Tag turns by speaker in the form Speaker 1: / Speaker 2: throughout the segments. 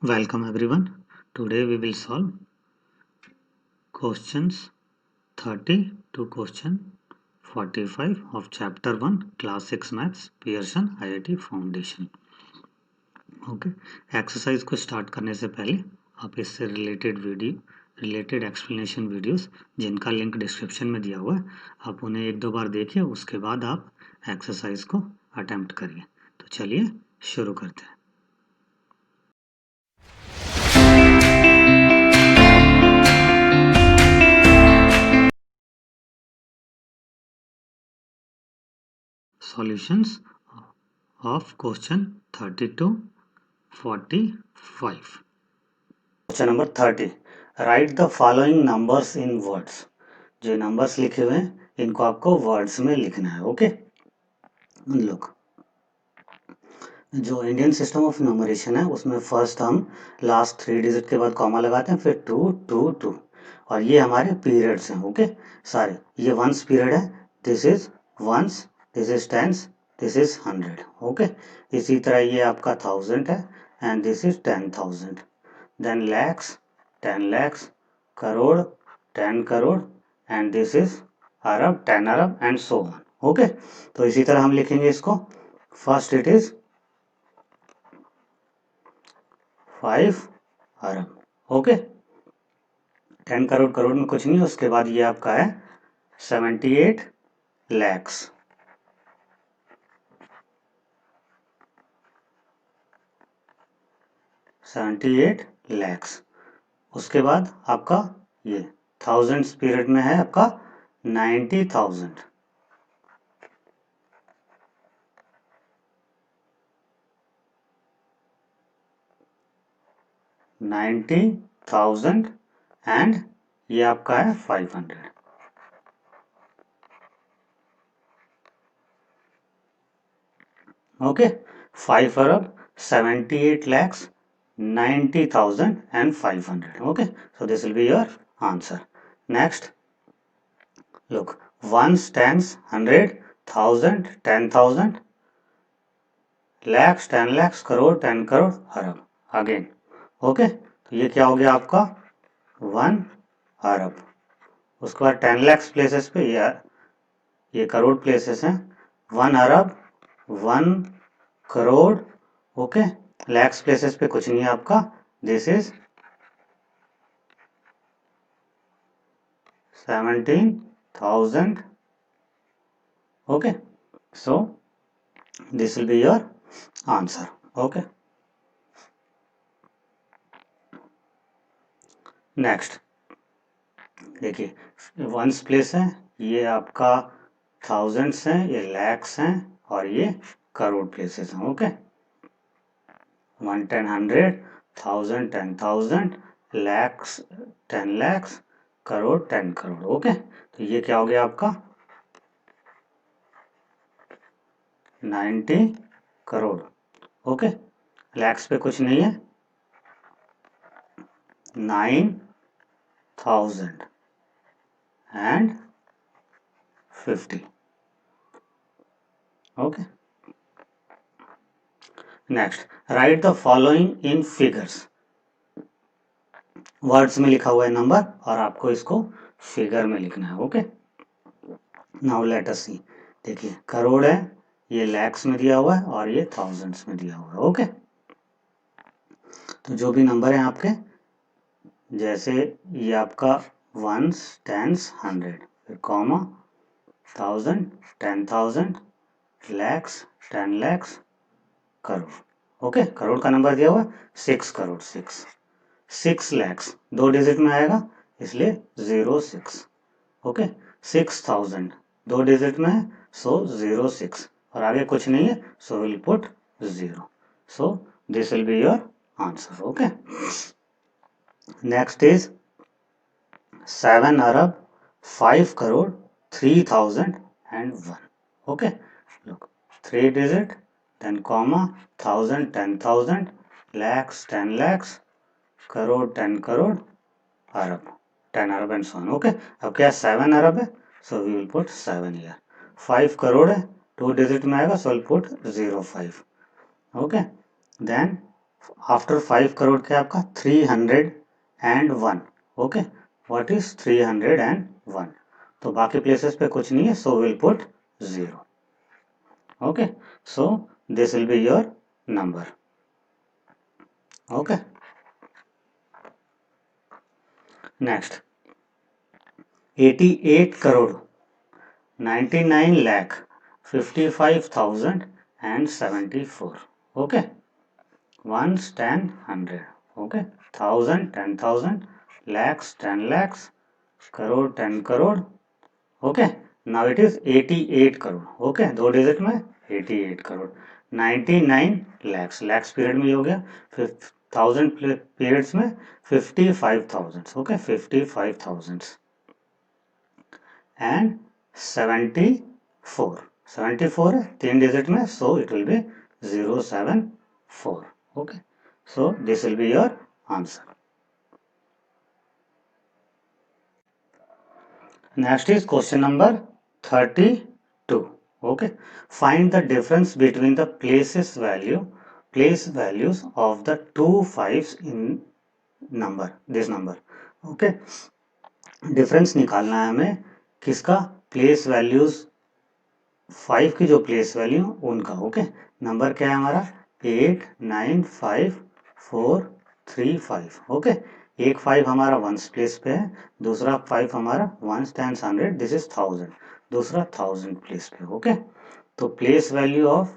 Speaker 1: Welcome everyone. Today we will solve questions 30 to question 45 of chapter 1 class 6 maths Pearson IIT Foundation. Okay exercise को start करने से पहले आप इससे related explanation videos जिनका link description में दिया हुआ है आप उन्हें एक दो बार देखिए, उसके बाद आप एक्सरसाइज को अटेम्प्ट करिए। तो चलिए शुरू करते हैं। Solutions of question 30 to 45. Question number 30. Write the following numbers in words. जो नंबर्स लिखे हुए हैं इनको आपको वर्ड्स में लिखना है। ओके लोग जो इंडियन सिस्टम ऑफ न्यूमरेशन है उसमें फर्स्ट हम लास्ट 3 डिजिट के बाद कॉमा लगाते हैं, फिर 2 2 2 और ये हमारे पीरियड्स हैं। ओके सारे ये वंस पीरियड है, this is ones, this is tens, this is 100। Okay इसी तरह ये आपका 1000 है and this is 10,000, then lakhs 10 lakhs, crore 10 crore and this is arab 10 Arab and so on. Okay तो इसी तरह हम लिखेंगे इसको। First it is 5 arab. Okay 10 crore crore में कुछ नहीं, उसके बाद ये आपका है 78 लैक्स, 78 लैक्स। उसके बाद आपका ये थाउजेंड्स पीरियड में है आपका 90,000, 90,000 एंड ये आपका है 500। Okay 5 Arab 78 lakhs 90,000 and 500. Okay so this will be your answer. Next look, ones, tens, 100, 1000, 10,000, lakhs 10 lakhs, crore 10 crore, Arab again. Okay तो ये क्या हो गया आपका 1 अरब। उसके बाद 10 lakhs प्लेसेस पे ये करोड़ प्लेसेस हैं, 1 अरब 1 करोड़। ओके लैक्स प्लेसेस पे कुछ नहीं है आपका, this is 17,000। Okay so this will be your answer. Okay next देखिए वंस प्लेस है, ये आपका थाउजेंड्स हैं, ये लैक्स हैं और ये करोड़ प्लेसेस हैं। ओके 1 10 100, 1000 10,000, लैक्स 10 लैक्स, करोड़ 10 करोड़। ओके तो ये क्या हो गया आपका 90 करोड़। ओके लैक्स पे कुछ नहीं है, 9,000 and 50। Okay next right the following in figures. Words में लिखा हुआ है नंबर और आपको इसको फिगर में लिखना है। ओके नाउ लेट अस सी, देखिए करोड़ है, ये लैक्स में दिया हुआ है और ये थाउजेंड्स में दिया हुआ है। ओके तो जो भी नंबर है आपके, जैसे ये आपका वंस टेंस 100, फिर कॉमा 1000 10,000, लैक्स 10 लैक्स, करोड़। ओके करोड़ का नंबर दिया हुआ 6 करोड़, 6 लैक्स 2 डिजिट में आएगा इसलिए 06। ओके 6,000 2 डिजिट में है सो 06 और आगे कुछ नहीं है so will put 0। So this will be your answer. Okay next is 7 Arab 5 crore 3,001। Okay look 3 digit then comma 1000 10,000, lakhs 10 lakhs, crore 10 crore, अरब 10 अरब एंड सो ऑन। ओके अब क्या 7 अरब है so we will put 7 here, 5 crore है 2 डिजिट में आएगा so will put 05। Okay then after 5 crore क्या आपका 301. Okay, what is 301? तो बाकी प्लेसेस पे कुछ नहीं है, so will put 0. Okay, so this will be your number. Okay, next 88 crore 99 lakh 55,074. okay, ones 10 100. okay, 1000 10,000, lakhs 10 lakhs, crore 10 crore. okay, now it is 88 crore. okay, दो digit में 88 crore. 99 lakhs, lakhs period में हो गया. 1000 periods में 55,000. okay, 55,000 and 74. 74 है तीन digit में, so it will be 074. okay, so this will be your answer. Next is question number 32. okay, find the difference between the place values of the two fives in this number. okay, difference निकालना है हमें किसका, place values 5 की जो place value उनका. Okay, number क्या है हमारा 8 9 5 4 3 5. ओके, एक 5 हमारा वंस प्लेस पे है, दूसरा 5 हमारा वंस टेंस 100, दिस इज 1000, दूसरा 1000 प्लेस पे. ओके, तो place value of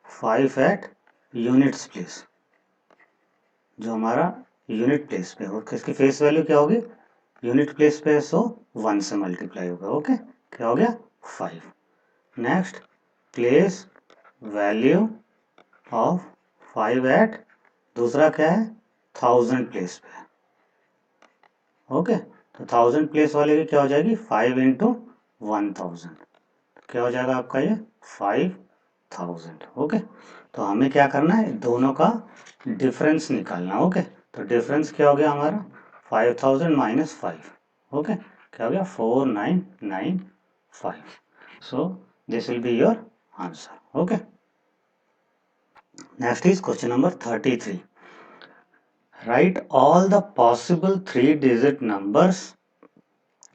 Speaker 1: 5 at units place, जो हमारा यूनिट प्लेस पे हो, इसकी फेस वैल्यू क्या होगी, यूनिट प्लेस पे है, सो 1 से मल्टीप्लाई होगा. ओके, क्या हो गया 5. Next, place value of 5 at, दूसरा क्या है 1000 प्लेस पे. ओके, तो 1000 प्लेस वाले की क्या हो जाएगी 5 इंटू 1000, क्या हो जाएगा आपका ये 5000. ओके, तो हमें क्या करना है, दोनों का डिफरेंस निकालना. ओके, तो डिफरेंस क्या हो गया हमारा 5000 माइनस 5. ओके, क्या हो गया 4995. सो this will be your answer. Okay, next is question number 33. write all the possible 3-digit numbers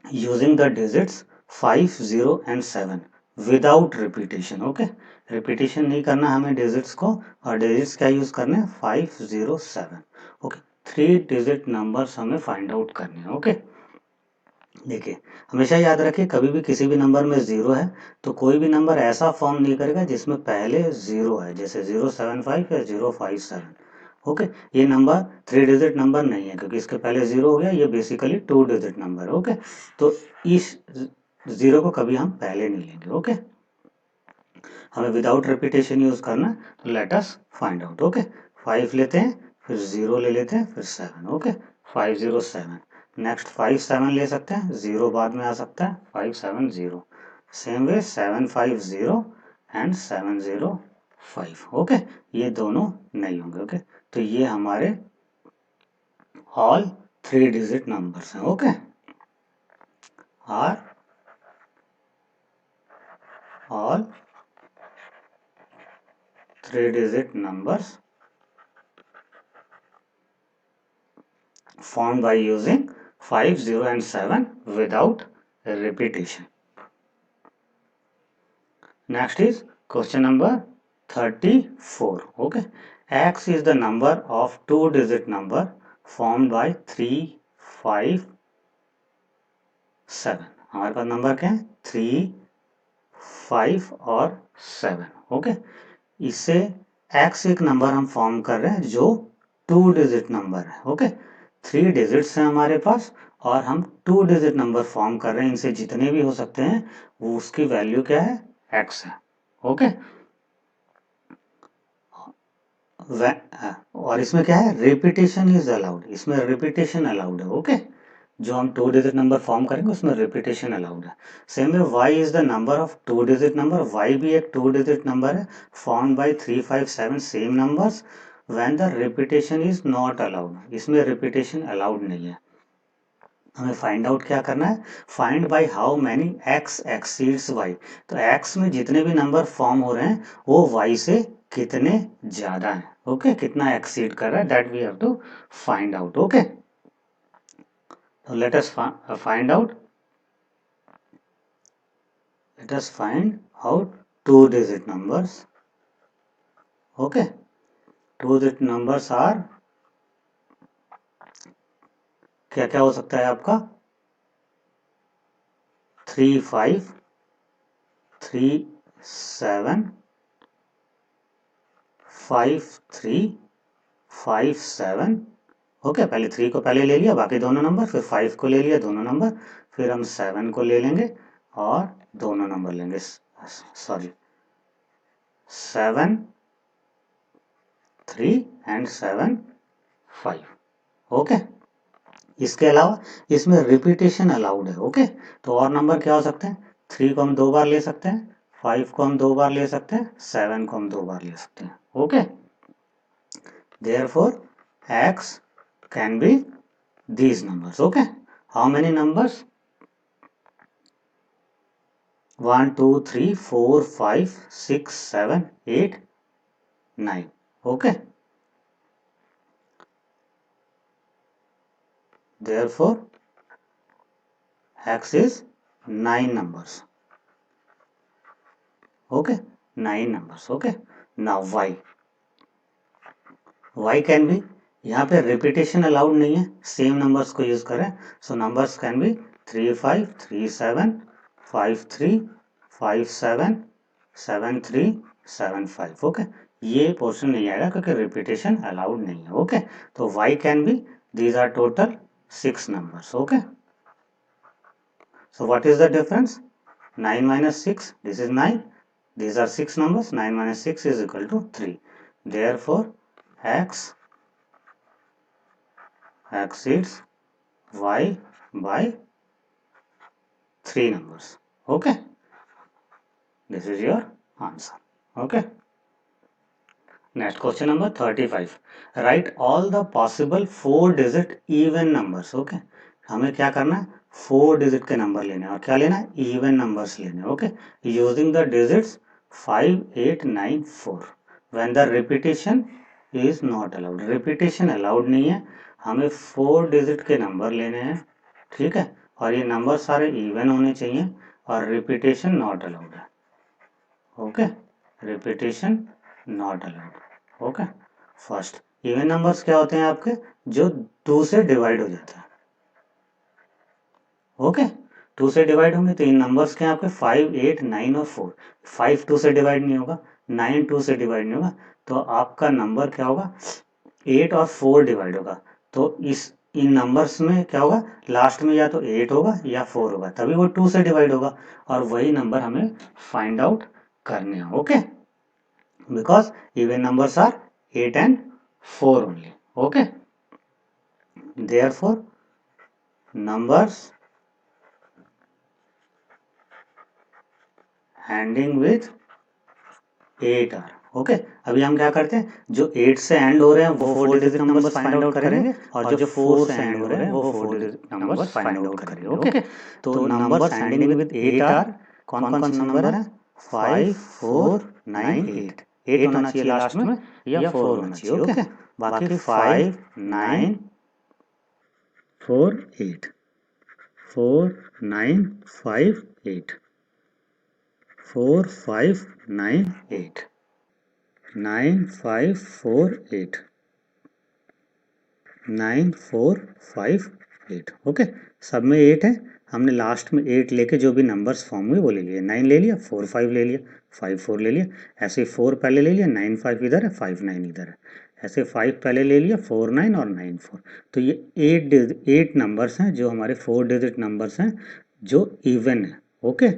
Speaker 1: using the digits 5 0 and 7 without repetition. Okay, repetition नहीं करना हमें डिजिट्स को, और डिजिट्स क्या यूज करने हैं 5 0 7. ओके, 3 डिजिट नंबर्स हमें फाइंड आउट करने हैं. ओके, देखिए हमेशा याद रखिए कभी भी किसी भी नंबर में 0 है तो कोई भी नंबर ऐसा फॉर्म नहीं करेगा जिसमें पहले 0 है, जैसे 075 या 057. ओके, ये नंबर 3 डिजिट नंबर नहीं है क्योंकि इसके पहले 0 हो गया, ये बेसिकली 2 डिजिट नंबर. ओके, तो इस 0 को कभी हम पहले नहीं लेंगे. ओके, हमें विदाउट रिपीटेशन यूज करना, तो let us find out. Okay, 5 लेते हैं, फिर 0 ले लेते हैं, फिर 7. ओके, 507. नेक्स्ट 57 ले सकते हैं, 0 बाद में आ सकता है, 570. Same way 750 and 705. ओके, ये दोनों नहीं होंगे. ओके, तो ये हमारे ऑल 3 डिजिट नंबर्स हैं. Okay, are all 3 digit numbers formed by using 5 0 and 7 without repetition. Next is question number 34. okay, x is the number of 2 digit number formed by 3 5 7. हमारे पास number क्या है 3 5 और 7. ओके, इससे x एक number हम form कर रहे हैं जो 2 डिजिट नंबर है. ओके, 3 डिजिट्स हैं हमारे पास और हम 2 डिजिट नंबर फॉर्म कर रहे हैं, इनसे जितने भी हो सकते हैं वो उसकी वैल्यू क्या है x है. ओके, और इसमें क्या है रिपीटेशन इज अलाउड, इसमें रिपीटेशन अलाउड है. ओके, जो हम 2 डिजिट नंबर फॉर्म करेंगे उसमें रिपीटेशन अलाउड है. सेम में y is the number of 2 digit number, y भी एक 2 डिजिट नंबर है form by 3 5 7 same numbers when the repetition is not allowed, इसमें रिपीटेशन अलाउड नहीं है. हमें फाइंड आउट क्या करना है, find by how many x exceeds y। तो x में जितने भी नंबर फॉर्म हो रहे हैं वो y से कितने ज्यादा हैं, ओके, कितना एक्सीड कर रहा है, that we have to find out. Okay, तो let us find out, let us find out two digit numbers. Okay, two digit numbers are, क्या क्या हो सकता है आपका, 3 5 3 7 5 3 5 7। ओके, पहले 3 को पहले ले लिया, बाकी दोनों नंबर, फिर 5 को ले लिया दोनों नंबर, फिर हम 7 को ले लेंगे और दोनों नंबर लेंगे, सॉरी 7 3 एंड 7 5। ओके, इसके अलावा इसमें रिपीटेशन अलाउड है। ओके, तो और नंबर क्या हो सकते हैं, 3 को हम 2 बार ले सकते हैं, 5 को हम 2 बार ले सकते हैं, 7 को हम 2 बार ले सकते हैं। Okay, therefore x can be these numbers. Okay, how many numbers, 1 2 3 4 5 6 7 8 9। Okay, therefore x is 9 numbers. Okay, 9 numbers. Okay, now y can be, यहाँ पे रिपीटेशन अलाउड नहीं है, सेम नंबर्स को यूज करें, सो नंबर्स कैन बी 3 5 3 7 5 3 5 7 7 3 7 5। ओके, ये portion नहीं आएगा क्योंकि रिपीटेशन अलाउड नहीं है। ओके, तो y can be, these are total 6 numbers. Okay, so what is the difference, 9 minus 6, this is 9, these are 6 numbers, 9 minus 6 is equal to 3, therefore x exceeds y by 3 numbers. Okay, this is your answer. Okay, next question number 35, write all the possible 4 digit even numbers. Okay, हमें क्या करना है, 4 digit के number लेने हैं, और क्या लेना है, even numbers लेने हैं। Okay, using the digits 5 8 9 4 when the repetition is not allowed, repetition allowed नहीं है, हमें 4 digit के नंबर लेने हैं। ठीक है, और ये नंबर सारे इवन होने चाहिए और रिपीटेशन नॉट अलाउड है। Okay, repetition not allowed. Okay, first even numbers क्या होते हैं आपके, जो 2 से डिवाइड हो जाता है। ओके, 2 से डिवाइड होंगे तो इन नंबर्स के आपके 5 8 9 और 4। 5 2 से डिवाइड नहीं होगा, 9 2 से डिवाइड नहीं होगा, तो आपका नंबर क्या होगा, 8 और 4 डिवाइड होगा। तो इन नंबर्स में क्या होगा, लास्ट में या तो 8 होगा या 4 होगा, तभी वो 2 से डिवाइड होगा, और वही नंबर हमें फाइंड आउट करने हैं। Okay, because even numbers are 8 and 4 only. Okay, therefore numbers ending with 8 are. Okay, अभी हम क्या करते हैं, जो 8 से एंड हो रहे हैं वो 4 डिजिट नंबर्स फाइंड आउट करेंगे, और जो 4 से एंड हो रहे हैं वो 4 डिजिट नंबर्स फाइंड आउट करेंगे। ओके, तो नंबर्स एंडिंग विथ 8 आर कौन कौन से नंबर है, 5 4 9 8। 8 होना चाहिए लास्ट में या 4 होना चाहिए। ओके, बाकी 5 9 4 8 4 9 5 8 4 5 9 8 9 5 4 8 9 4 5 8। ओके, सब में 8 है, हमने लास्ट में 8 लेके जो भी नंबर्स फॉर्म हुए वो ले लिए, 9 ले लिया, 4 5 ले लिया, 5 4 ले लिया, ऐसे 4 पहले ले लिया, 9 5 इधर है, 5 9 इधर है, ऐसे 5 पहले ले लिया, 4 9 और 9 4। तो ये 8 नंबर्स हैं जो हमारे 4 डिजिट नंबर्स हैं जो इवन है। ओके,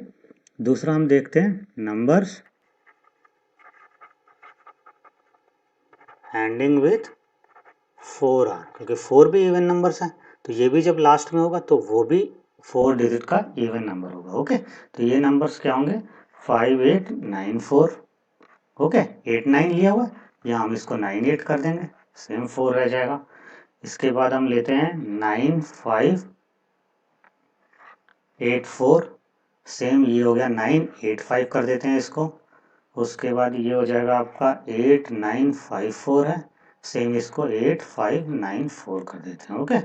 Speaker 1: दूसरा हम देखते हैं नंबर्स एंडिंग विथ 4 आर, क्योंकि 4 भी इवन नंबर्स हैं, तो ये भी जब लास्ट में होगा तो वो भी 4 डिजिट का इवन नंबर होगा। ओके, तो ये नंबर्स क्या होंगे, 5 8 9 4। ओके, 8 9 लिया हुआ, या हम इसको 9 8 कर देंगे, सेम 4 रह जाएगा। इसके बाद हम लेते हैं 9 5 84, सेम ये हो गया 985 कर देते हैं इसको। उसके बाद ये हो जाएगा आपका 8954 है, सेम इसको 8594 कर देते हैं। ओके,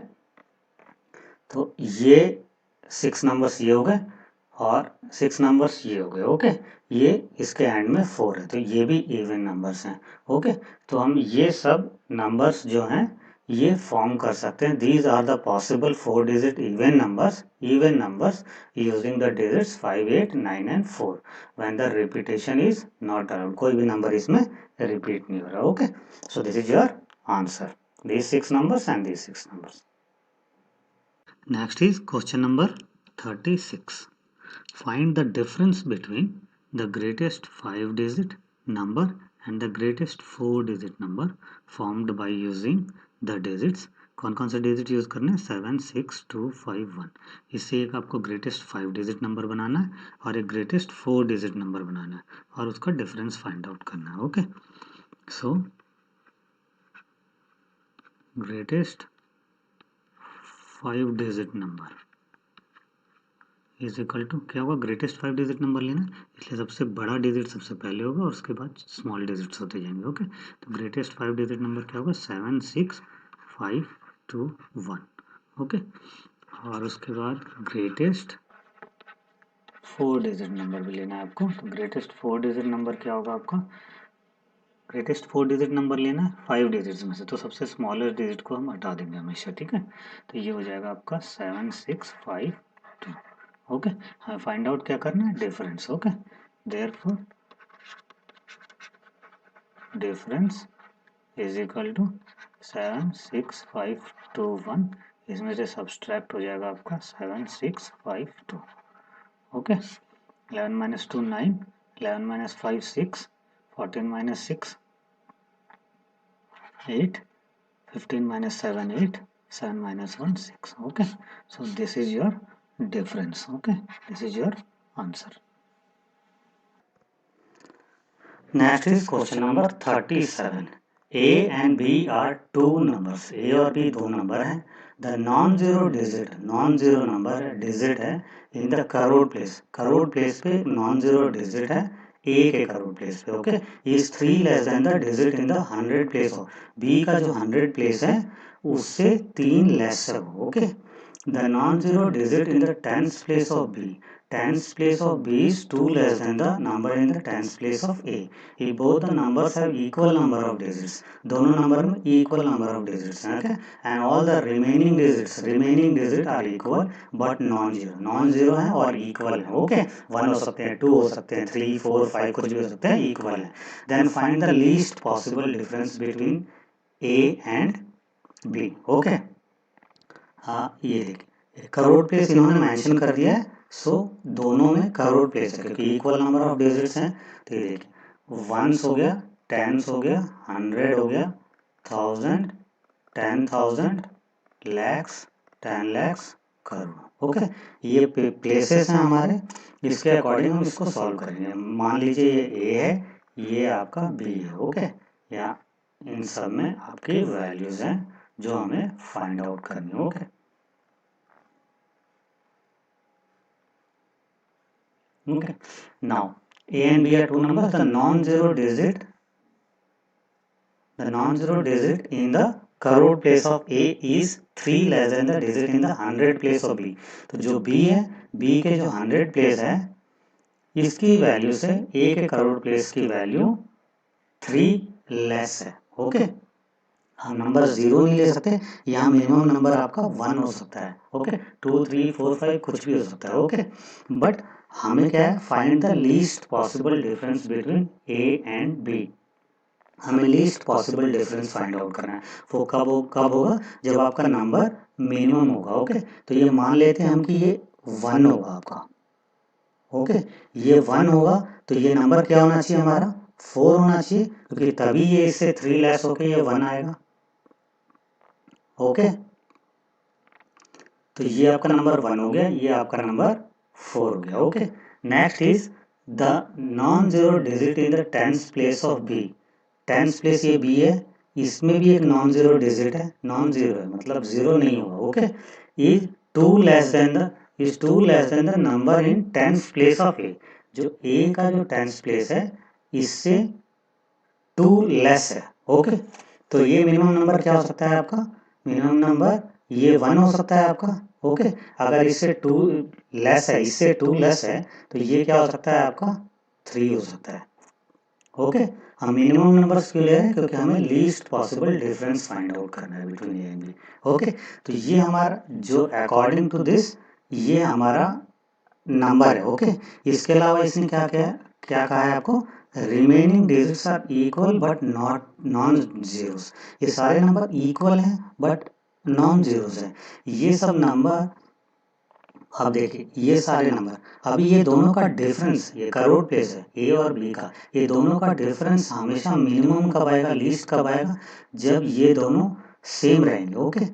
Speaker 1: तो ये 6 नंबर्स ये हो गए और 6 नंबर्स ये हो गए। ओके, ये इसके एंड में 4 है, तो ये भी इवन नंबर्स हैं। ओके, तो हम ये सब नंबर्स जो हैं ये फॉर्म कर सकते हैं। These are the possible 4 digit even numbers using the digits 5, 8, 9 and 4 when the repetition is not around. कोई भी नंबर इसमें रिपीट नहीं हो रहा। Okay, so this is your answer, these 6 numbers and these 6 numbers. Next is question number 36. Find the difference between the greatest 5-digit number and the greatest 4-digit number formed by using the digits. कौन कौन से digit use करने हैं? 7, 6, 2, 5, 1। इससे एक आपको greatest 5-digit number बनाना है और एक ग्रेटेस्ट 4-digit नंबर बनाना है और उसका डिफरेंस फाइंड आउट करना है। Okay, so greatest 5-digit number is equal to क्या होगा? ग्रेटेस्ट 5-digit नंबर लेना है, इसलिए सबसे बड़ा डिजिट सबसे पहले होगा और उसके बाद स्मॉल डिजिट्स होते जाएंगे। ओके, तो ग्रेटेस्ट 5-digit नंबर क्या होगा? 7, 6, 5, 2, 1। ओके, और उसके बाद ग्रेटेस्ट 4-digit नंबर भी लेना है आपको। तो ग्रेटेस्ट 4-digit नंबर क्या होगा आपका? ग्रेटेस्ट 4-digit नंबर लेना है 5 डिजिट्स में से, तो सबसे स्मॉलेस्ट डिजिट को हम हटा देंगे हमेशा। ठीक है, तो ये हो जाएगा आपका 7, 6, 5, 2। ओके, हमें फाइंड आउट क्या करना है? Difference. Okay, therefore difference is equal to 7, 6, 5, 2, 1। इसमें से सब्सट्रैक्ट हो जाएगा आपका 7, 6, 5, 2। Okay, 11 minus 2 9, 11 minus 5 6, 14 minus 6 8, 15 minus 7 8, 7 minus 1 6. Okay, so this is your difference. Okay, this is your answer. Next is question number 37. A and B are two numbers. A और B दो number हैं. The non-zero number digit है in the crore place. crore place पे एक non-zero digit है A के crore place पे. Okay, is 3 less than the digit in the 100 place of B का जो 100 place है उससे 3 less है. Okay, the non-zero digit in the tens place of B. Tens place of B is 2 less than the number in the tens place of A. If both the numbers have equal number of digits, दोनों number में equal number of digits हैं, okay? And all the remaining digits are equal but non-zero. Non-zero है और equal है, okay? 1 हो सकते हैं, 2 हो सकते हैं, 3, 4, 5 कुछ भी हो सकते हैं, equal है. Then find the least possible difference between A and B. Okay? हाँ, ये देखिए करोड़ प्लेस इन्होंने मेंशन कर दिया है, सो दोनों में करोड़ प्लेस है क्योंकि इक्वल नंबर ऑफ डिजिट्स हैं। तो ये देखिए वंस हो गया, टेंस हो गया, 100 हो गया, 1000, 10,000, लैक्स, 10 लैक्स, करोड़। ओके, ये प्लेसेस हैं हमारे, इसके अकॉर्डिंग हम इसको सॉल्व करेंगे। मान लीजिए ये ए है, ये आपका बी है। ओके, या इन सब में आपकी वैल्यूज हैं जो हमें फाइंड आउट करनी है। Okay, okay, now A and B are two numbers. The non-zero digit in the crore place of A is 3 less than the digit in the 100 place of B. तो जो B है, B के जो 100 place है इसकी value से A के crore place की वैल्यू 3 लेस है। ओके, हम नंबर 0 नहीं ले सकते, यहाँ मिनिमम नंबर आपका 1 हो सकता है। ओके, 2, 3, 4, 5 कुछ भी हो सकता है। ओके, बट हमें क्या है? Find the least possible difference between A and B. हमें least possible difference find out करना है। वो कब होगा? जब आपका नंबर मिनिमम होगा। ओके, तो ये मान लेते हैं हम कि ये 1 होगा आपका। ओके, ये 1 होगा तो ये नंबर क्या होना चाहिए हमारा? 4 होना चाहिए, क्योंकि तभी ये इससे 3 लेस होके ये 1 आएगा। ओके, तो ये आपका नंबर 1 हो गया, ये आपका नंबर 4 हो गया। Okay, next is the non zero digit in the tens place of B. Tens place ये बी है, इसमें भी एक नॉन जीरो डिजिट है, नॉन जीरो है मतलब जीरो नहीं होगा। Okay, is 2 less than the is 2 less than the number in tens place of A. जो ए का जो टेंस प्लेस है इससे 2 लेस है। ओके, तो ये मिनिमम नंबर क्या हो सकता है आपका? मिनिमम नंबर ये 1 हो सकता है आपका। ओके, अगर इससे 2 लेस है, इससे 2 लेस है, तो ये क्या हो सकता है आपका? 3 हो सकता है। ओके, हम मिनिमम नंबर्स क्यों ले रहे हैं? क्योंकि हमें least possible difference find out करना है between A and B. Okay, तो ये हमारा जो अकॉर्डिंग टू दिस ये हमारा नंबर है। ओके, इसके अलावा इसने क्या क्या क्या कहा है आपको? Remaining digits are equal but not non zeros. ये सारे नंबर इक्वल हैं बट नॉन जीरोस हैं। ये सब नंबर, अब देखिए ये सारे नंबर, अभी ये दोनों का डिफरेंस, ये करोड़ प्लेस है ए और बी का, ये दोनों का डिफरेंस हमेशा मिनिमम कब आएगा, लीस्ट कब आएगा? जब ये दोनों सेम रहेंगे। ओके,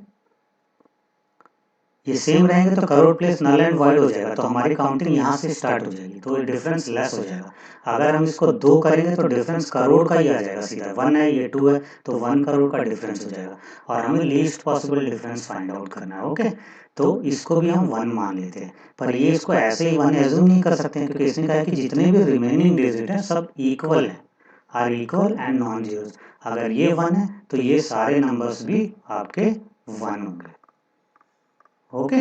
Speaker 1: ये सेम रहेंगे तो crore place null and void हो जाएगा, तो हमारी काउंटिंग यहाँ से स्टार्ट हो जाएगी, तो डिफरेंस लेस हो जाएगा। अगर हम इसको 2 करेंगे तो डिफरेंस करोड़ का ही आ जाएगा सीधा। 1 है, ये 2 है, तो 1 करोड़ का डिफरेंस हो जाएगा और हमें least possible difference find out करना है। ओके, तो इसको भी हम 1 मान लेते हैं, पर ये इसको ऐसे ही 1 एज्यूम नहीं कर सकते हैं, क्योंकि इसने कहा कि जितने भी रिमेनिंग डिजिट हैं सब इक्वल हैं, are equal and non zero. अगर ये 1 है तो ये सारे नंबर्स भी आपके 1 होंगे। Okay,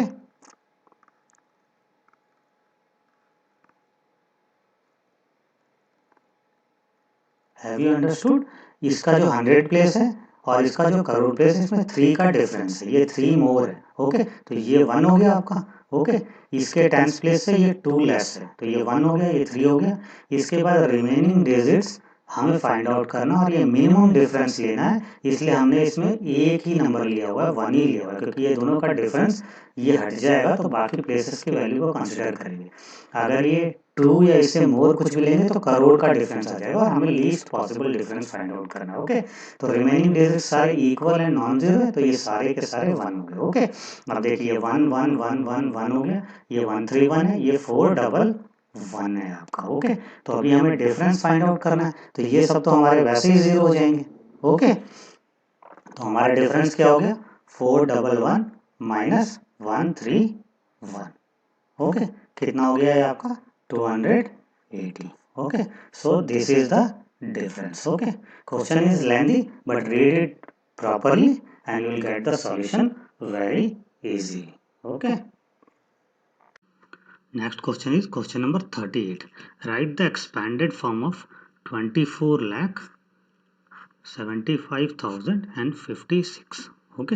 Speaker 1: have you understood? इसका जो 100 प्लेस है और इसका जो करोड़ प्लेस है, इसमें 3 का डिफरेंस है, ये 3 मोर है। ओके, तो ये 1 हो गया आपका। ओके, इसके टेंस प्लेस से ये 2 लेस है, तो ये 1 हो गया, ये 3 हो गया। इसके बाद रिमेनिंग डिजिट्स हमें फाइंड आउट करना और ये मिनिमम डिफरेंस लेना है, इसलिए हमने इसमें एक ही नंबर लिया हुआ है, 1 ही लिया हुआ है, क्योंकि ये दोनों का डिफरेंस ये हट जाएगा तो बाकी प्लेसेस की वैल्यू को कंसिडर करेंगे। अगर ये 2 या इससे मोर कुछ भी लेंगे तो करोड़ का डिफरेंस आ जाएगा और हमें least possible difference find out करना है। ओके, तो रिमेनिंग डिजिट सारे इक्वल एंड नॉन जीरो है, तो ये सारे के सारे 1 हो गए। ओके, अब देखिए 1 1 1 1 1 हो गया, ये 1 3 1 है, ये 4 डबल 1 है आपका। ओके, तो अभी हमें डिफरेंस फाइंड आउट करना है, तो ये सब तो हमारे वैसे ही जीरो हो जाएंगे। ओके, तो हमारा डिफरेंस क्या हो गया? 4 डबल 1 माइनस 1 3 1। ओके, कितना हो गया ये आपका? 280। Okay, so this is the difference. Okay, question is lengthy but read it properly and you will get the solution very easy. Okay, next question is question number 38. Write the expanded form of 24 lakh 75,056. Okay,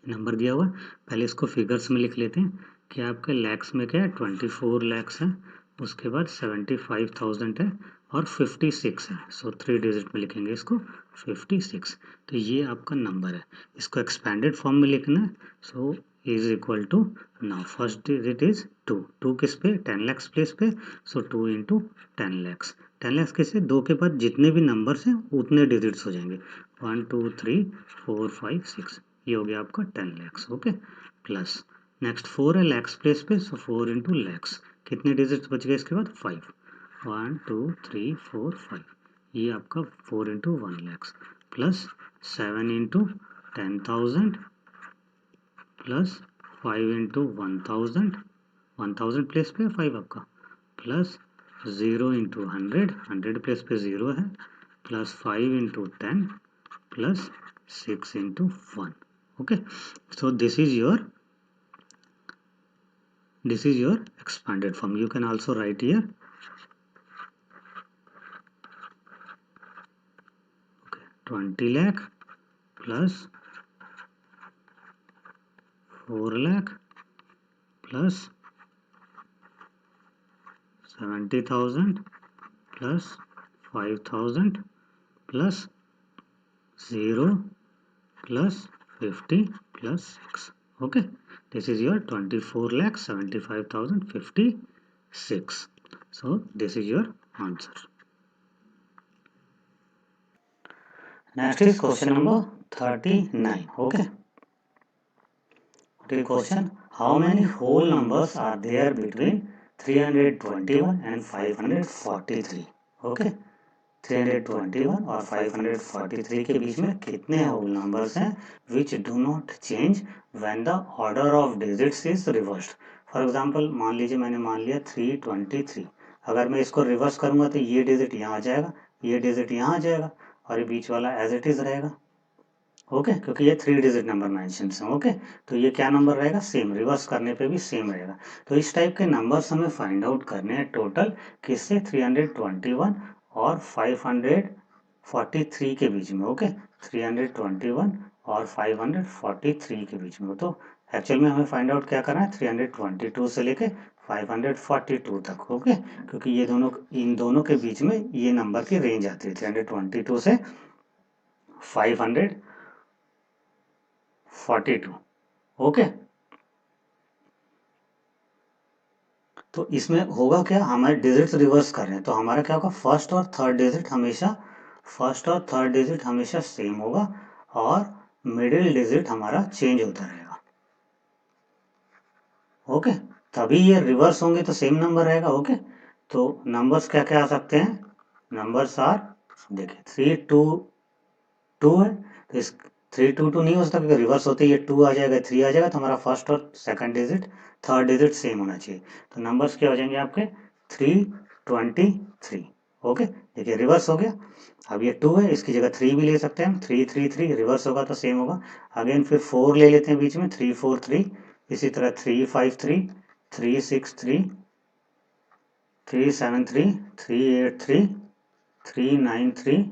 Speaker 1: number दिया हुआ, पहले इसको figures में लिख लेते हैं कि आपके लैक्स में क्या है, 24 लैक्स है, उसके बाद 75,000 है और 56 है, सो 3 डिजिट में लिखेंगे इसको 56। तो ये आपका नंबर है, इसको एक्सपेंडेड फॉर्म में लिखना है। So is equal to, now first digit is 2, 2 किस पे? 10 लैक्स प्लेस पे, सो 2 इंटू 10 लैक्स। 10 लैक्स किससे? 2 के बाद जितने भी नंबर्स हैं उतने डिजिट्स हो जाएंगे, 1 2 3 4 5 6, ये हो गया आपका 10 लैक्स। ओके, प्लस नेक्स्ट 4 है लैक्स प्लेस पे, सो 4 इंटू लैक्स, कितने डिजिट्स बच गए इसके बाद? 5, 1 2 3 4 5, ये आपका 4 into 1 lakhs, plus 7 into 10,000, plus 5 into 1,000, 1,000 place पे 5 आपका, प्लस 0 इंटू 100, 100 प्लेस पे 0 है, plus 5 into 10, plus 6 into 1. Okay, so this is your expanded form. You can also write here. Okay, 20 lakh plus 4 lakh plus 70,000 plus 5,000 plus 0 plus 50 plus 6. Okay, this is your 24 lakh 75,056. So this is your answer. Next is question number 39. Okay, what is question? How many whole numbers are there between 321 and 543? Okay, 321 और 543 के बीच में कितने whole numbers हैं which do not change when the order of digits is reversed. For example मान लीजिए मैंने मान लिया 323, अगर मैं इसको रिवर्स करूंगा तो ये डिजिट यहाँ आ जाएगा, ये डिजिट यहाँ आ जाएगा और ये बीच वाला एज इट इज रहेगा। ओके क्योंकि ये 3 डिजिट नंबर मेंशन है। ओके तो ये क्या नंबर रहेगा, सेम, रिवर्स करने पे भी सेम रहेगा। तो इस टाइप के नंबर्स हमें फाइंड आउट करने हैं टोटल किससे, 321 और 543 के बीच में। ओके 321 और 543 के बीच में। तो एक्चुअल में हमें फाइंड आउट क्या करना है, 322 से लेके 542 तक। ओके क्योंकि ये दोनों, इन दोनों के बीच में ये नंबर की रेंज आती है 322 से 542। ओके तो इसमें होगा क्या, हमारे डिजिट्स रिवर्स कर रहे हैं तो हमारा क्या होगा, फर्स्ट और थर्ड डिजिट हमेशा सेम होगा और मिडिल डिजिट हमारा चेंज होता रहेगा। ओके तभी ये रिवर्स होंगे तो सेम नंबर रहेगा। ओके तो नंबर्स क्या क्या आ सकते हैं, नंबर्स आर, देखिए 322 है तो इस 322 नहीं हो सकता क्योंकि रिवर्स होते ये 2 आ जाएगा, 3 आ जाएगा, तो हमारा फर्स्ट और second digit, third digit same होना चाहिए। तो नंबर्स क्या हो जाएंगे आपके, 323। ओके देखिए रिवर्स हो गया, अब ये 2 है इसकी जगह 3 भी ले सकते हैं हम, 333, रिवर्स होगा तो सेम होगा। अगेन फिर 4 ले लेते हैं बीच में, 343, इसी तरह 353, 363, 373, 383, 393।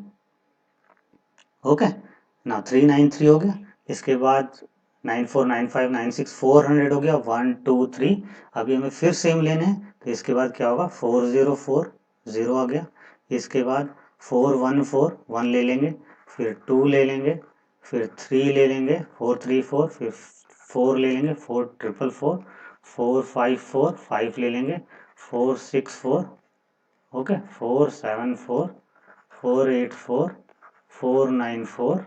Speaker 1: ओके ना 393 हो गया, इसके बाद 9495 96 400 हो गया, 1 2 3। अभी हमें फिर सेम लेने हैं तो इसके बाद क्या होगा, 404 0 आ गया, इसके बाद 414 1 ले लेंगे, फिर 2 ले लेंगे, फिर 3 ले लेंगे, 434, फिर 4 ले लेंगे, 4444, 454 5 ले लेंगे, 464, ओके 474, 484, 494।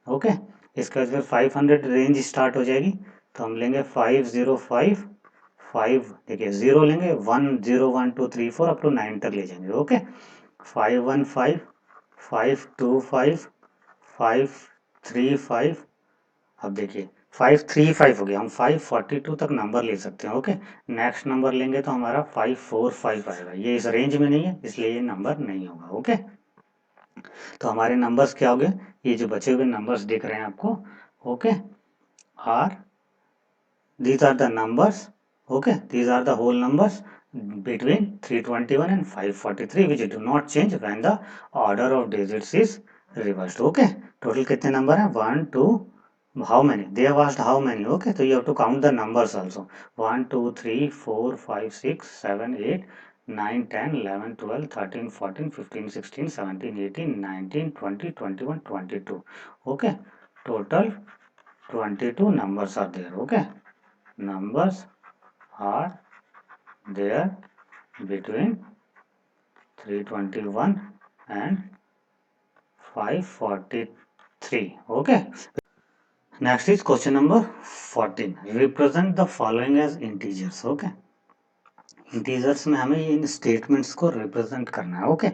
Speaker 1: ओके इसके बाद फिर 500 रेंज स्टार्ट हो जाएगी तो हम लेंगे 505 5, देखिए 0 लेंगे, 1 0 1 2 3 4 अप टू 9 तक ले जाएंगे। ओके 515, 525, 535। अब देखिए 535 हो गया, हम 542 तक नंबर ले सकते हैं। ओके नेक्स्ट नंबर लेंगे तो हमारा 545 आएगा, ये इस रेंज में नहीं है इसलिए ये नंबर नहीं होगा। ओके तो हमारे नंबर्स क्या हो गए, ये जो बचे हुए नंबर्स दिख रहे हैं आपको, okay are, these are the numbers, okay, these are the whole numbers between 321 and 543 which do not change when the order of digits is reversed. Okay total कितने नंबर हैं, 1 2, how many, they have asked how many. Okay so you have to count the numbers also, 1 2 3 4 5 6 7 8 9 10 11 12 13 14 15 16 17 18 19 20 21 22. Okay total 22 numbers are there. Okay numbers are there between 321 and 543. Okay next is question number 14, represent the following as integers. Okay integers में हमें इन statements को represent करना है। okay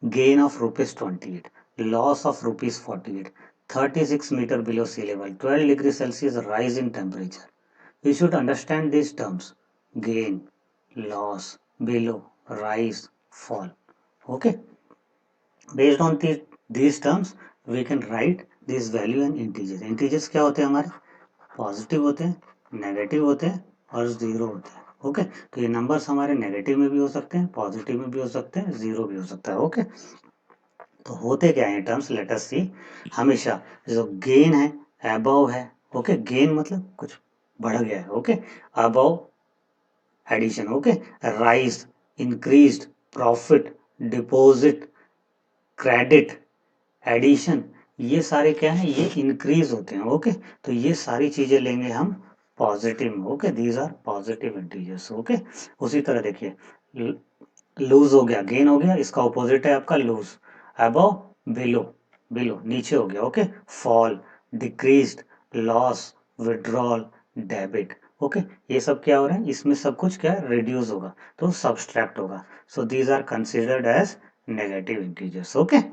Speaker 1: gain of rupees 28, loss of rupees 48, 36 meter below sea level, 12 degrees Celsius rise in temperature. You should understand these terms, gain, loss, below, rise, fall. Okay. Based on these terms, we can write this value in integers. Integers क्या होते हैं हमारे, positive होते हैं, negative होते हैं और zero होते हैं। ओके तो ये नंबर्स हमारे नेगेटिव में भी हो सकते हैं, पॉजिटिव में भी हो सकते हैं, जीरो भी हो सकता है। ओके तो होते क्या है टर्म्स, लेट अस सी। हमेशा जो गेन है अबव है, ओके गेन मतलब कुछ बढ़ गया है। Okay above addition, okay rise, increased, profit, deposit, credit, addition, ये सारे क्या है, ये इंक्रीज होते हैं। ओके तो ये सारी चीजें लेंगे हम पॉजिटिव में। Okay these are positive integers. Okay उसी तरह देखिए लूज हो गया, गेन हो गया, इसका ऑपोजिट है आपका लूज, अबव, बिलो, बिलो नीचे हो गया। Okay fall, decreased, loss, withdrawal, debit. Okay ये सब क्या हो रहा है, इसमें सब कुछ क्या रिड्यूस होगा तो सब्सट्रैक्ट होगा। So these are considered as negative integers. Okay,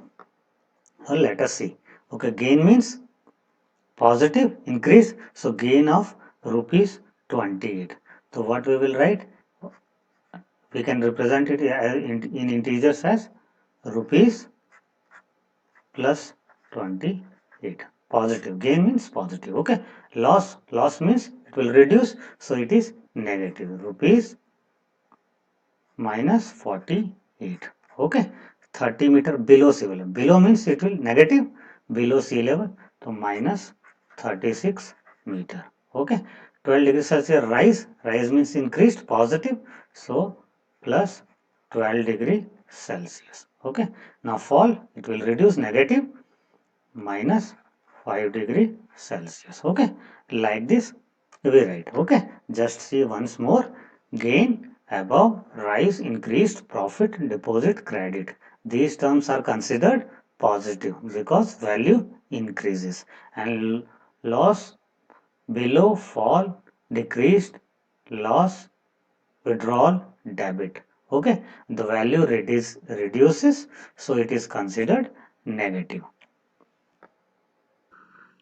Speaker 1: so let us see. Okay, gain means positive increase, so gain of rupees 28. So what we will write, we can represent it in integers as rupees plus 28. Positive gain means positive. Okay, loss means it will reduce, so it is negative, rupees minus 48. Okay, 30 meter below sea level. Below means it will negative, below sea level, so minus 36 meter. Okay, 12 degrees Celsius rise means increased, positive, so plus 12 degree Celsius. Okay, now fall, it will reduce, negative, minus 5 degree Celsius. Okay, like this we write. Okay, just see once more. Gain, above, rise, increased, profit, deposit, credit. These terms are considered positive because value increases, and loss, below, fall, decreased, loss, withdrawal, debit. Okay, the value reduces, so it is considered negative.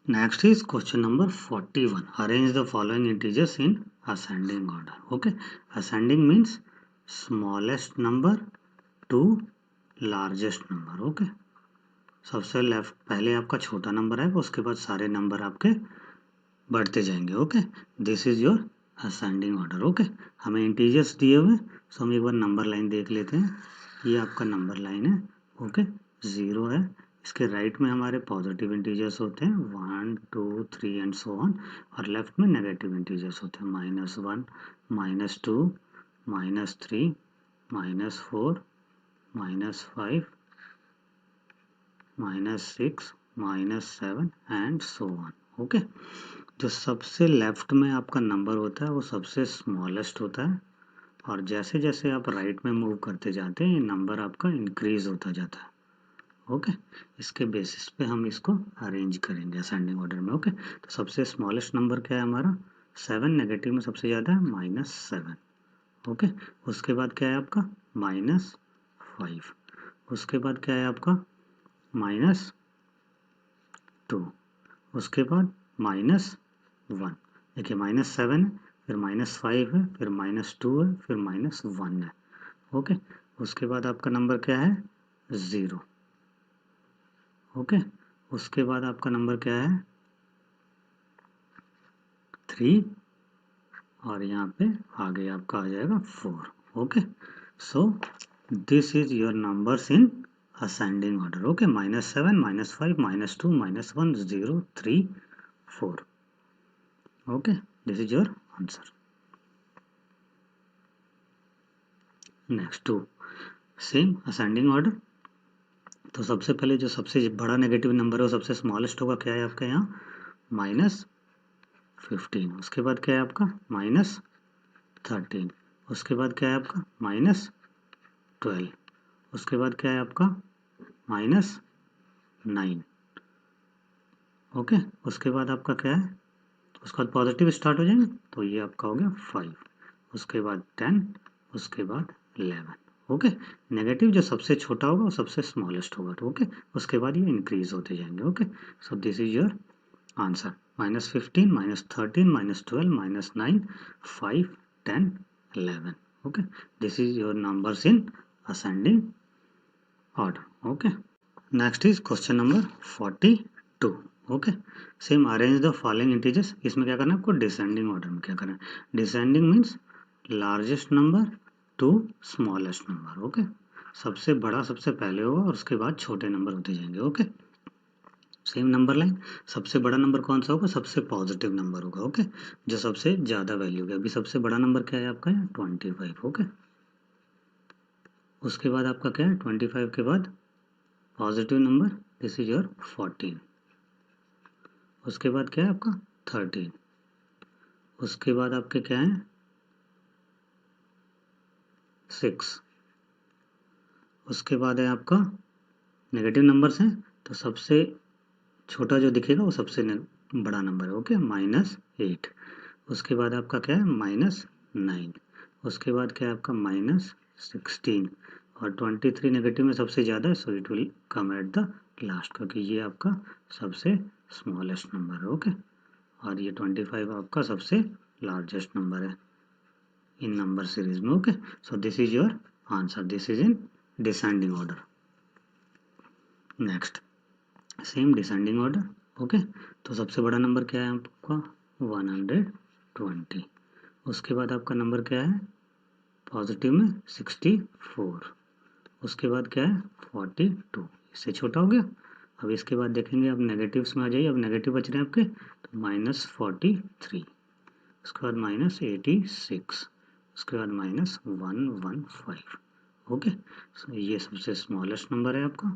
Speaker 1: Next is question number 41. Arrange the following integers in ascending order. Okay, ascending means smallest number to largest number. Okay, सबसे left पहले आपका छोटा number आएगा, उसके बाद सारे number आपके बढ़ते जाएंगे. Okay, this is your ascending order. Okay, हमें इंटीजर्स दिए हुए, सो हम एक बार नंबर लाइन देख लेते हैं. ये आपका नंबर लाइन है. ओके, 0 है. इसके राइट में हमारे पॉजिटिव इंटीजर्स होते हैं 1 2 3 एंड सो ऑन, और लेफ्ट में नेगेटिव इंटीजर्स होते हैं -1 -2 -3 -4 -5 -6 -7 एंड सो ऑन. ओके, जो सबसे लेफ्ट में आपका नंबर होता है वो सबसे स्मॉलेस्ट होता है, और जैसे जैसे आप राइट में मूव करते जाते हैं ये नंबर आपका इंक्रीज होता जाता है. ओके, इसके बेसिस पे हम इसको अरेंज करेंगे असेंडिंग ऑर्डर में. ओके, तो सबसे स्मॉलेस्ट नंबर क्या है हमारा 7, नेगेटिव में सबसे ज़्यादा है -7. ओके, उसके बाद क्या है आपका -5, उसके बाद क्या है आपका -2, उसके बाद -1. देखिए -7 है, फिर -5 है, फिर -2 है, फिर -1 है. ओके, उसके बाद आपका नंबर क्या है 0. ओके, उसके बाद आपका नंबर क्या है 3, और यहाँ पे आगे आपका आ जाएगा 4. Okay, so this is your numbers in ascending order. Okay, -7 -5 -2 -1 0 3 4. Okay, this is your answer. Next to same ascending order. तो सबसे पहले जो सबसे बड़ा नेगेटिव नंबर है वो सबसे स्मॉलेस्ट होगा. क्या है आपका यहाँ -15. उसके बाद क्या है आपका -13. उसके बाद क्या है आपका -12. उसके बाद क्या है आपका -9. ओके, उसके बाद आपका क्या है, उसके बाद पॉजिटिव स्टार्ट हो जाएंगे, तो ये आपका हो गया 5. उसके बाद 10, उसके बाद 11. ओके, नेगेटिव जो सबसे छोटा होगा वो सबसे स्मॉलेस्ट होगा. तो ओके, उसके बाद ये इंक्रीज होते जाएंगे. Okay, so this is your answer. -15 -13 -12 -9 5 10 11. Okay, this is your numbers in ascending order. Okay, next is question number 42. Okay, same arrange the following integers. इसमें क्या करना है आपको डिसेंडिंग ऑर्डर में क्या करना है. Descending means largest number two smallest number. Okay, सबसे बड़ा सबसे पहले होगा और उसके बाद छोटे नंबर होते जाएंगे. Okay, same number line. सबसे बड़ा नंबर कौन सा होगा, सबसे पॉजिटिव नंबर होगा. ओके, जो सबसे ज़्यादा वैल्यू है. अभी सबसे बड़ा नंबर क्या है आपका 25. ओके, उसके बाद आपका क्या है 25 के बाद positive number, this is your 14. उसके बाद क्या है आपका 13. उसके बाद आपके क्या है 6. उसके बाद है आपका नेगेटिव नंबर्स हैं, तो सबसे छोटा जो दिखेगा वो सबसे बड़ा नंबर है. ओके, -8. उसके बाद आपका क्या है -9. उसके बाद क्या है आपका -16. और 23 नेगेटिव में सबसे ज़्यादा है, so it will come at the last, क्योंकि ये आपका सबसे स्मॉलेस्ट नंबर है। ओके, और ये 25 आपका सबसे लार्जेस्ट नंबर है इन नंबर सीरीज में। Okay, so this is your answer, this is in descending order. Next same descending order. Okay, तो सबसे बड़ा नंबर क्या है आपका 120, उसके बाद आपका नंबर क्या है पॉजिटिव में 64, उसके बाद क्या है 42, इससे छोटा हो गया। अब इसके बाद देखेंगे, अब नेगेटिव्स में आ जाइए, अब नेगेटिव बच रहे हैं आपके, तो -43, उसके बाद -86, उसके बाद -115। ओके, सो ये सबसे स्मॉलेस्ट नंबर है आपका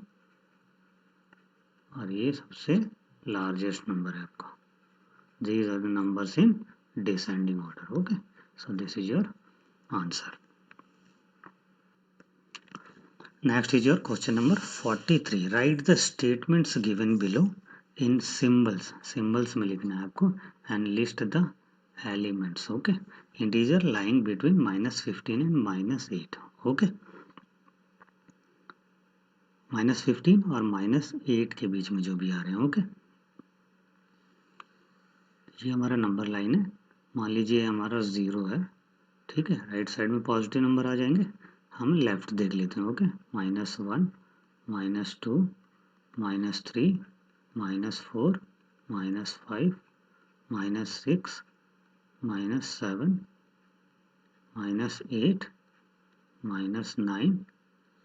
Speaker 1: और ये सबसे लार्जेस्ट नंबर है आपका। These are the numbers in descending order. Okay, so this is your answer. Next is your question number 43. Write the statements given below in symbols. Symbols में लिखना है आपको and list the elements. Okay, integer lying between -15 and -8. Okay, -15 और -8 के बीच में जो भी आ रहे हैं। ओके, ये हमारा नंबर लाइन है, मान लीजिए हमारा 0 है। ठीक है, राइट साइड में पॉजिटिव नंबर आ जाएंगे, हम लेफ्ट देख लेते हैं। ओके, -1, -2, -3, -4, -5, -6, -7, -8, -9,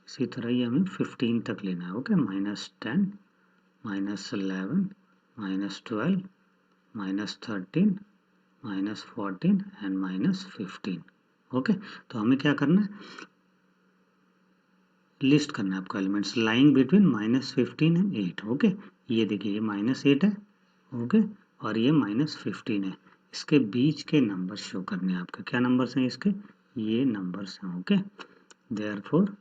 Speaker 1: इसी तरह ही हमें 15 तक लेना है। Okay, -10, -11, -12, -13, -14 and -15। ओके, तो हमें क्या करना है, लिस्ट करना है आपको elements lying between -15 and 8। Okay, ये देखिए ये -8 है। ओके, और ये -15 है, इसके बीच के नंबर शो करने हैं आपके। क्या नंबर्स हैं इसके, ये नंबर्स हैं। ओके, देयरफॉर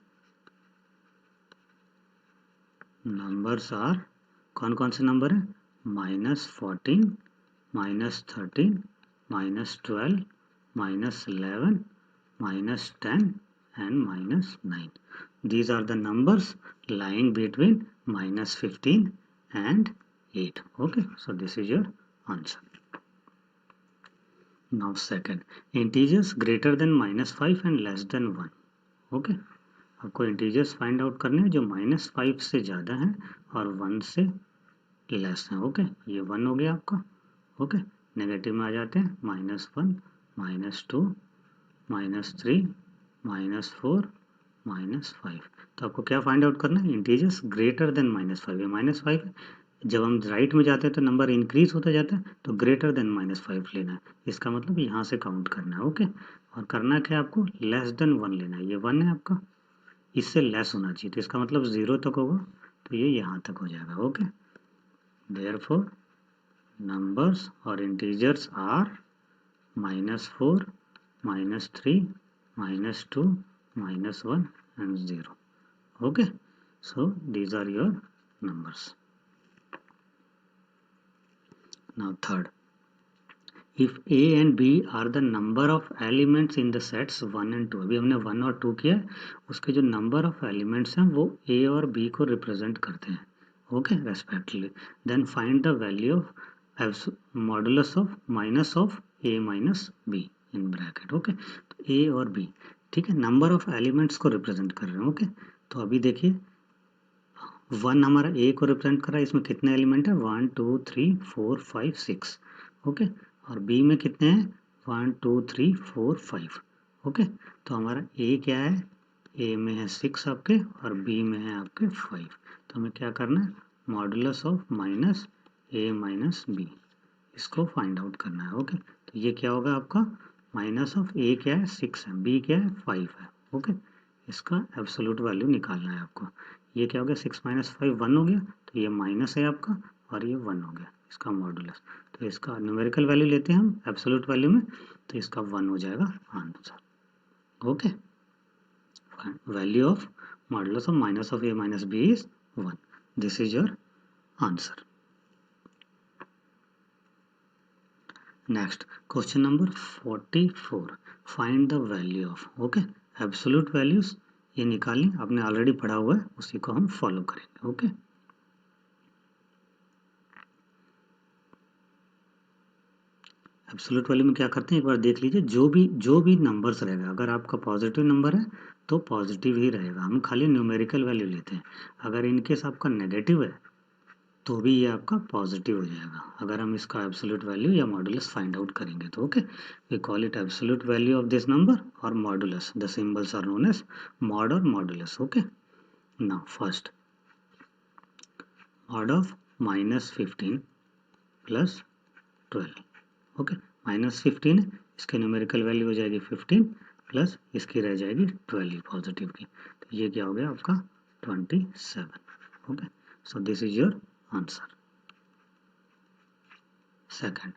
Speaker 1: नंबर्स आर, कौन कौन से नंबर हैं, -14, -13, -12, -11, -10 and -9. These are the numbers lying between -15 and 8. Okay, so this is your answer. Now second, integers greater than -5 and less than 1. Okay, आपको इंटीजर्स फाइंड आउट करने हैं जो -5 से ज़्यादा हैं और 1 से लेस हैं। ओके, ये 1 हो गया आपका। ओके, नेगेटिव में आ जाते हैं -1, -2, -3, -4, -5। तो आपको क्या फाइंड आउट करना है, इंटीजर्स ग्रेटर देन -5 है। -5 है, जब हम राइट में जाते हैं तो नंबर इंक्रीज होता जाता है, तो ग्रेटर देन -5 लेना है, इसका मतलब यहाँ से काउंट करना है। ओके, और करना क्या है आपको, लेस देन 1 लेना है। ये 1 है आपका, इससे लेस होना चाहिए, तो इसका मतलब 0 तक होगा, तो ये यहाँ तक हो जाएगा। ओके, देयरफॉर नंबर्स और integers are -4, -3, -2, -1 and 0. Okay, so these are your numbers. Now third, if a and b are the number of elements in the sets 1 and 2, अभी हमने 1 और 2 किया है, उसके जो नंबर ऑफ एलिमेंट्स हैं वो a और b को रिप्रेजेंट करते हैं। Okay, respectively, then find the value of modulus of minus of a minus b in bracket. Okay, तो a और b, ठीक है, नंबर ऑफ एलिमेंट्स को रिप्रेजेंट कर रहे हैं। ओके, तो अभी देखिए 1 हमारा a को रिप्रेजेंट कर रहा है, इसमें कितने एलिमेंट है, 1 2 3 4 5 6। ओके, और b में कितने हैं, 1 2 3 4 5। ओके, तो हमारा a क्या है, a में है 6 आपके और b में है आपके 5। तो हमें क्या करना है, modulus of minus a minus b, इसको फाइंड आउट करना है। ओके, तो ये क्या होगा आपका, माइनस ऑफ a क्या है 6 है, b क्या है 5 है। ओके, इसका एब्सोल्यूट वैल्यू निकालना है आपको। ये क्या हो गया, 6 - 5 1 हो गया, तो ये माइनस है आपका और ये 1 हो गया इसका मॉडुलस। तो इसका न्यूमेरिकल वैल्यू लेते हैं हम एब्सोल्यूट वैल्यू में, तो इसका 1 हो जाएगा answer. Okay, value of modulus of minus of a minus b is 1। This is your answer. Next, question number 44. Find the value of, okay, absolute values ये निकालें, आपने ऑलरेडी पढ़ा हुआ है, उसी को हम फॉलो करेंगे। ओके, एब्सोल्यूट वैल्यू में क्या करते हैं, एक बार देख लीजिए, जो भी नंबर्स रहेगा, अगर आपका पॉजिटिव नंबर है तो पॉजिटिव ही रहेगा, हम खाली न्यूमेरिकल वैल्यू लेते हैं। अगर इनकेस आपका नेगेटिव है तो भी ये आपका पॉजिटिव हो जाएगा, अगर हम इसका एब्सोल्यूट वैल्यू या मॉडुलस फाइंड आउट करेंगे तो। Okay, we call it absolute value of this number और modulus, the symbols are known as mod और modulus. Okay, now first mod of -15 plus 12। Okay, -15 है, इसकी न्यूमेरिकल वैल्यू हो जाएगी 15 plus इसकी रह जाएगी 12 पॉजिटिव की, तो ये क्या हो गया आपका 27। Okay, so this is your answer. Second,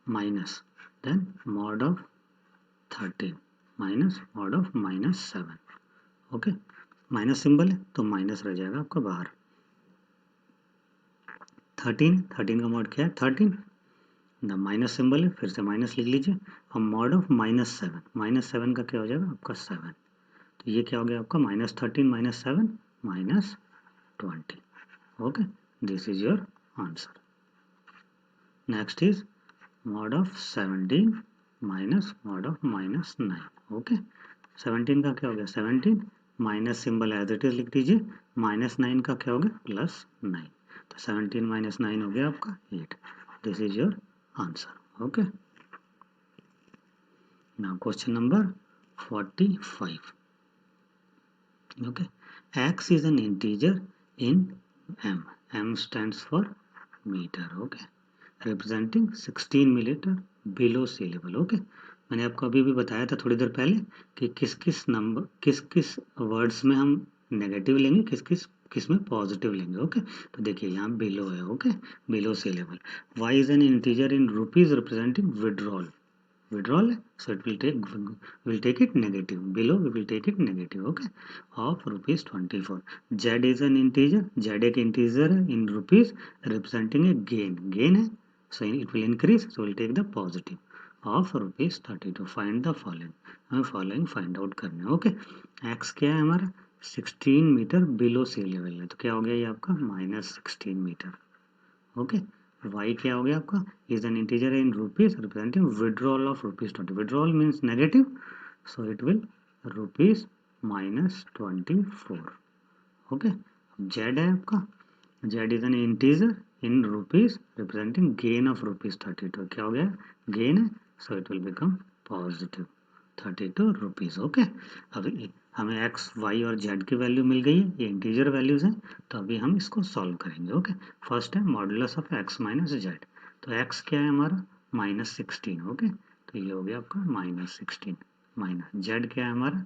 Speaker 1: minus, then mod of 13 minus mod of -7। Okay, minus symbol है तो माइनस रह जाएगा आपका बाहर। 13 का मॉड क्या है 13, द माइनस सिंबल है, फिर से माइनस लिख लीजिए। अब मॉड ऑफ -7 का क्या हो जाएगा आपका 7, तो ये क्या हो गया आपका -13 -7 -20। Okay, this is your answer. Next is mod of 17 minus mod of -9। Okay, 17 का क्या हो गया 17, minus symbol as it is लिख दीजिए, -9 का क्या हो गया +9, तो 17 -9 हो गया आपका 8। This is your answer. Okay, now question number 45। Okay, x is an integer in m stands for meter, okay, representing 16 millimeter below sea level। okay, मैंने आपको अभी भी बताया था थोड़ी देर पहले कि किस किस वर्ड्स में हम नेगेटिव लेंगे, किस में पॉजिटिव लेंगे। ओके, तो देखिए यहाँ बिलो है, okay, below sea level. y is an integer in rupees representing withdrawal, so it will take it negative, below we will take it negative, okay, of rupees 24। z is an integer, z एक integer है in rupees representing a gain है, so it will increase, so we'll take the positive of rupees 32। find the following, हमें following find out करना है। Okay, x क्या है हमारा 16 metre below sea level है, तो क्या हो गया ये आपका -16 मीटर। ओके, y क्या हो गया आपका is an integer in rupees representing withdrawal of rupees 20। Withdrawal means negative, so it will rupees -24। Okay, z है आपका, z is an integer in rupees representing gain of rupees 32। क्या हो गया gain है, so it will become positive 32 rupees. Okay, अब हमें x y और z की वैल्यू मिल गई है, ये इंटीजर वैल्यूज हैं, तो अभी हम इसको सॉल्व करेंगे। ओके, फर्स्ट है modulus of x minus Z, तो x क्या है हमारा -16। ओके, तो ये हो गया आपका -16 माइनस जेड क्या है हमारा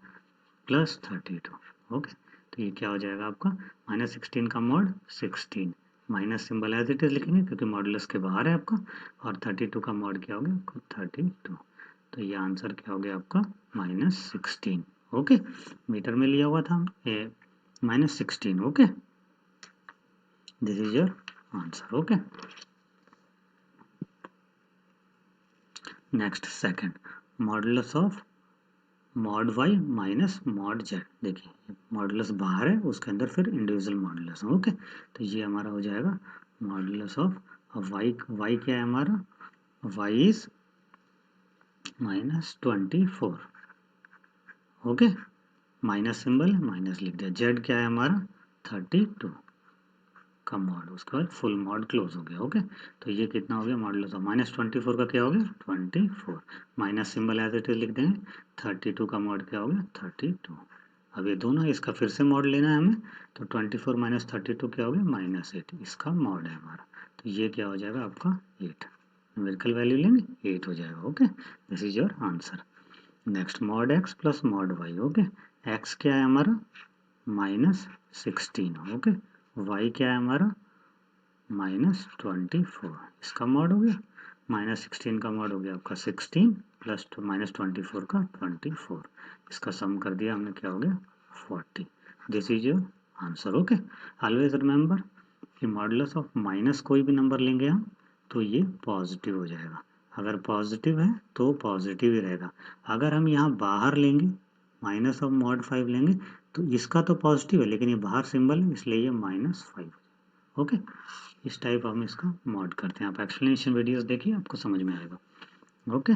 Speaker 1: +32। ओके, तो ये क्या हो जाएगा आपका -16 का mod 16, minus symbol as it is लिखेंगे क्योंकि मॉडुलस के बाहर है आपका, और 32 का मॉड क्या हो गया आपका 32, तो ये आंसर क्या हो गया आपका -16। ओके, मीटर में लिया हुआ था -16। Okay, this is your answer. Okay, next second, modulus of mod Y minus mod Z. देखिए मॉडुलस बाहर है, उसके अंदर फिर इंडिविजुअल मॉडुलस है। ओके, तो ये हमारा हो जाएगा मॉडुलस ऑफ वाई क्या है हमारा Y is -24। Okay, minus symbol minus लिख दिया, जेड क्या है हमारा 32 का मॉड, उसके बाद फुल मॉड क्लोज हो गया। ओके, तो ये कितना हो गया मॉडुलस ऑफ -24 का क्या हो गया 24, minus symbol as it is लिख देंगे, 32 का मॉड क्या हो गया 32। अब ये दोनों इसका फिर से मॉड लेना है हमें, तो 24 - 32 क्या हो गया -8, इसका मॉड है हमारा, तो ये क्या हो जाएगा आपका 8, न्यूमेरिकल वैल्यू लेंगे 8 हो जाएगा। Okay, this is your answer. Next mod x plus mod y। Okay, x क्या है हमारा -16। ओके, y क्या है हमारा -24, इसका मॉड हो गया, -16 का मॉड हो गया आपका 16 प्लस -24 का 24, इसका सम कर दिया हमने, क्या हो गया 40। This is your answer. Okay, always remember कि मॉडुलस ऑफ माइनस कोई भी नंबर लेंगे हम तो ये पॉजिटिव हो जाएगा, अगर पॉजिटिव है तो पॉजिटिव ही रहेगा। अगर हम यहाँ बाहर लेंगे माइनस ऑफ मॉड 5 लेंगे तो इसका तो पॉजिटिव है लेकिन ये बाहर सिंबल है इसलिए ये -5। ओके, इस टाइप हम इसका मॉड करते हैं। आप एक्सप्लेनेशन वीडियोस देखिए, आपको समझ में आएगा। ओके।